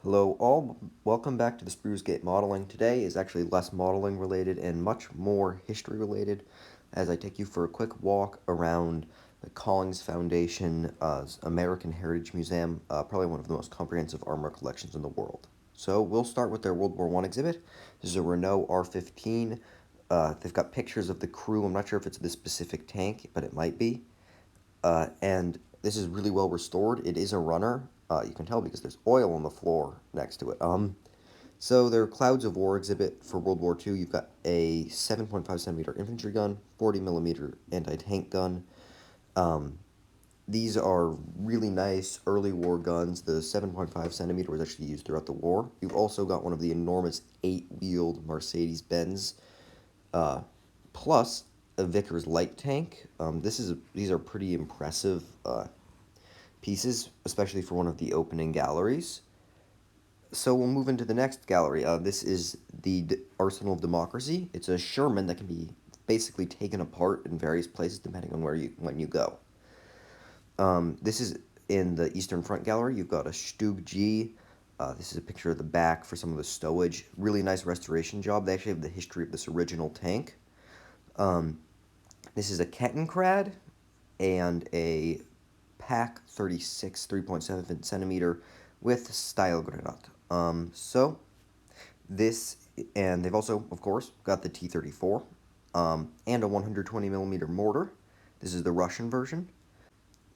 Hello all, welcome back to the Sprucegate Modeling. Today is actually less modeling related and much more history related as I take you for a quick walk around the Collings Foundation American Heritage Museum, probably one of the most comprehensive armor collections in the world. So we'll start with their World War I exhibit. This is a Renault R15. They've got pictures of the crew. I'm not sure if it's this specific tank, but it might be. And this is really well restored. It is a runner. You can tell because there's oil on the floor next to it. So their Clouds of War exhibit for World War II. You've got a 7.5 centimeter infantry gun, 40 millimeter anti-tank gun. Um, these are really nice early war guns. The 7.5 centimeter was actually used throughout the war. You've also got one of the enormous 8-wheeled Mercedes-Benz uh, plus a Vickers light tank. These are pretty impressive pieces, especially for one of the opening galleries. So we'll move into the next gallery. This is the Arsenal of Democracy. It's a Sherman that can be basically taken apart in various places depending on when you go. This is in the Eastern Front Gallery. You've got a Stug G. This is a picture of the back for some of the stowage. Really nice restoration job. They actually have the history of this original tank. Um, this is a Kettenkrad and a Pak 36 3.7 centimeter with style granat. So this, and they've also, of course, got the T-34 and a 120 millimeter mortar. This is the Russian version.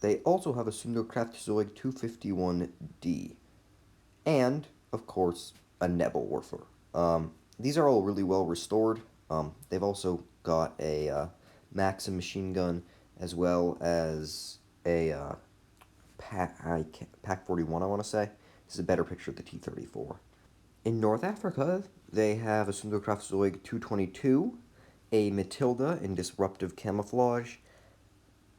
They also have a Sunderkraftzeug 251D and, of course, a Nebelwerfer. These are all really well restored. They've also got a Maxim machine gun as well as a Pack 41, I want to say. This is a better picture of the T-34. In North Africa, they have a Sunderkraftzeug 222, a Matilda in disruptive camouflage,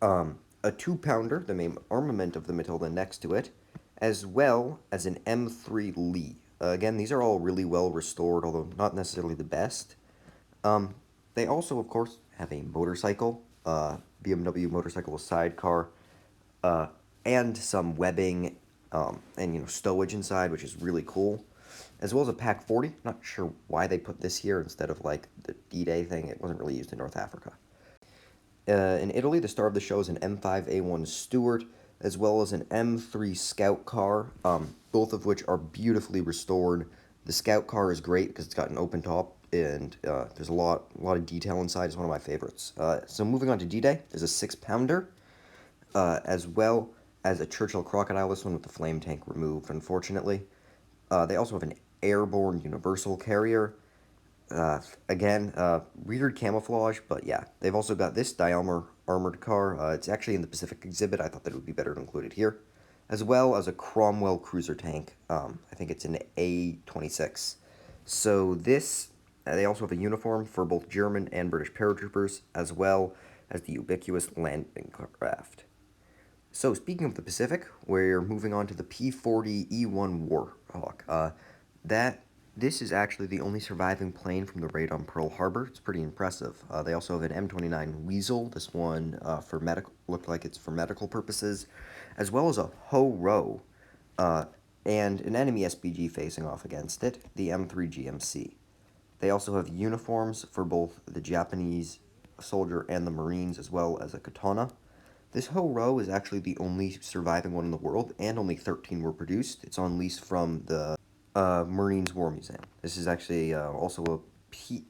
a 2-pounder, the main armament of the Matilda next to it, as well as an M3 Lee. Again, these are all really well restored, although not necessarily the best. Um, they also, of course, have a motorcycle, BMW motorcycle sidecar, uh, and some webbing and stowage inside, which is really cool, as well as a Pack 40. Not sure why they put this here instead of like the D-Day thing. It wasn't really used in North Africa. In Italy, the star of the show is an M5A1 Stuart, as well as an M3 Scout car, both of which are beautifully restored. The Scout car is great because it's got an open top and there's a lot of detail inside. It's one of my favorites. So moving on to D-Day, there's a 6-pounder, as well as a Churchill Crocodile. This one with the flame tank removed, unfortunately. They also have an airborne universal carrier. Again, weird camouflage, but yeah. They've also got this Dialmer armored car. It's actually in the Pacific exhibit. I thought that it would be better to include it here. As well as a Cromwell cruiser tank. I think it's an A26. So this, they also have a uniform for both German and British paratroopers, as well as the ubiquitous landing craft. So speaking of the Pacific, we're moving on to the P-40 E-1 Warhawk. That this is actually the only surviving plane from the raid on Pearl Harbor. It's pretty impressive. They also have an M29 Weasel. This one for medical looked like it's for medical purposes, as well as a Ho-Ro, and an enemy SPG facing off against it, the M3 GMC. They also have uniforms for both the Japanese soldier and the Marines, as well as a katana. This Ho-Ro is actually the only surviving one in the world, and only 13 were produced. It's on lease from the Marines War Museum. This is actually also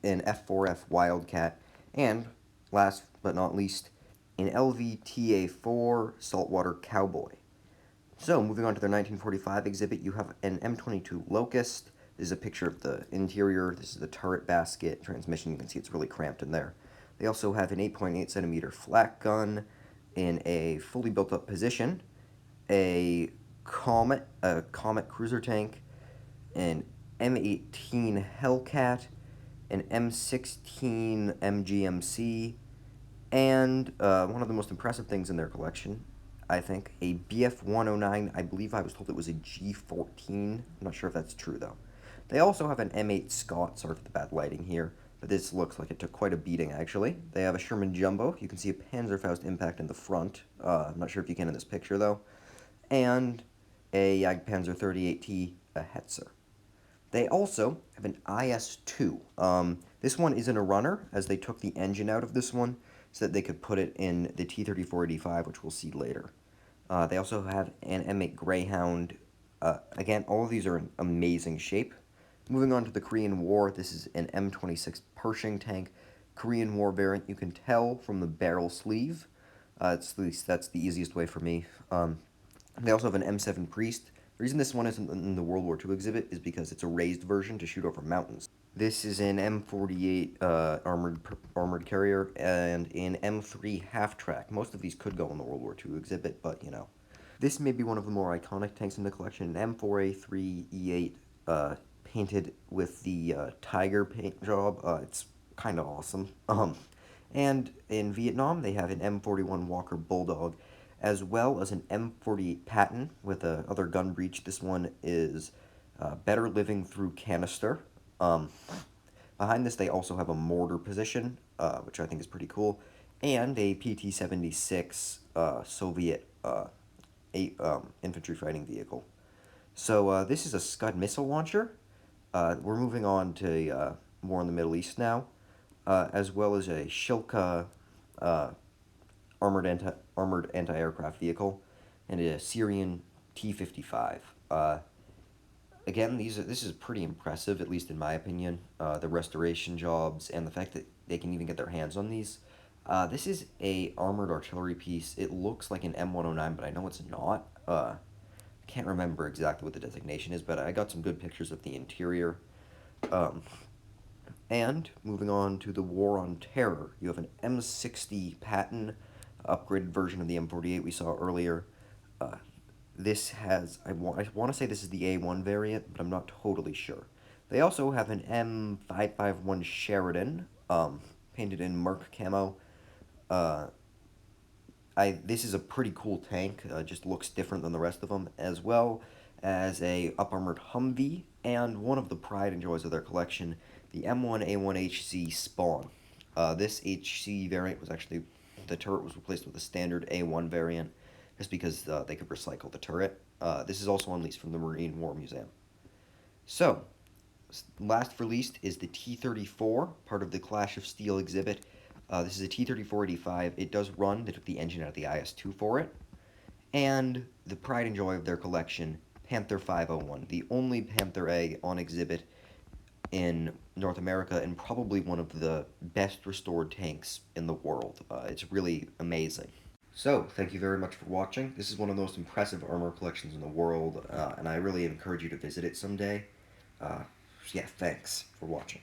an F4F Wildcat, and last but not least, an LVTA-4 Saltwater Cowboy. So, moving on to their 1945 exhibit, you have an M22 Locust. This is a picture of the interior. This is the turret basket transmission. You can see it's really cramped in there. They also have an 8.8 centimeter flak gun in a fully built up position, a Comet cruiser tank, an M18 Hellcat, an M16 MGMC, and one of the most impressive things in their collection, I think, a BF-109. I believe I was told it was a G14. I'm not sure if that's true, though. They also have an M8 Scott. Sorry for the bad lighting here, but this looks like it took quite a beating, actually. They have a Sherman Jumbo. You can see a Panzerfaust impact in the front. I'm not sure if you can in this picture, though. And a Jagdpanzer 38T a Hetzer. They also have an IS-2. This one isn't a runner, as they took the engine out of this one so that they could put it in the T-3485, which we'll see later. They also have an M8 Greyhound. Again, all of these are in amazing shape. Moving on to the Korean War, this is an M26 Pershing tank. Korean War variant, you can tell from the barrel sleeve. At least that's the easiest way for me. They also have an M7 Priest. The reason this one isn't in the World War II exhibit is because it's a raised version to shoot over mountains. This is an M48 armored carrier and an M3 half-track. Most of these could go in the World War II exhibit, but you know. This may be one of the more iconic tanks in the collection, an M4A3E8 painted with the tiger paint job. It's kind of awesome. And in Vietnam, they have an M41 Walker Bulldog, as well as an M48 Patton with other gun breech. This one is Better Living Through Canister. Behind this, they also have a mortar position, which I think is pretty cool, and a PT-76 Soviet infantry fighting vehicle. So this is a Scud missile launcher. We're moving on to more in the Middle East now, as well as a Shilka armored anti-aircraft vehicle, and a Syrian T-55. Again, this is pretty impressive, at least in my opinion. The restoration jobs and the fact that they can even get their hands on these. This is a armored artillery piece. It looks like an M109, but I know it's not. I can't remember exactly what the designation is, but I got some good pictures of the interior. And moving on to the War on Terror, you have an M60 Patton, upgraded version of the M48 we saw earlier. This has, I want to say this is the A1 variant, but I'm not totally sure. They also have an M551 Sheridan, painted in Merc camo. This is a pretty cool tank, just looks different than the rest of them, as well as a up-armored Humvee, and one of the pride and joys of their collection, the M1A1HC Spawn. This HC variant was actually, the turret was replaced with a standard A1 variant, just because they could recycle the turret. This is also on lease from the Marine War Museum. So, last released is the T-34, part of the Clash of Steel exhibit. This is a T-3485. It does run. They took the engine out of the IS-2 for it. And the pride and joy of their collection, Panther 501, the only Panther egg on exhibit in North America and probably one of the best restored tanks in the world. It's really amazing. So, thank you very much for watching. This is one of the most impressive armor collections in the world, and I really encourage you to visit it someday. Yeah, thanks for watching.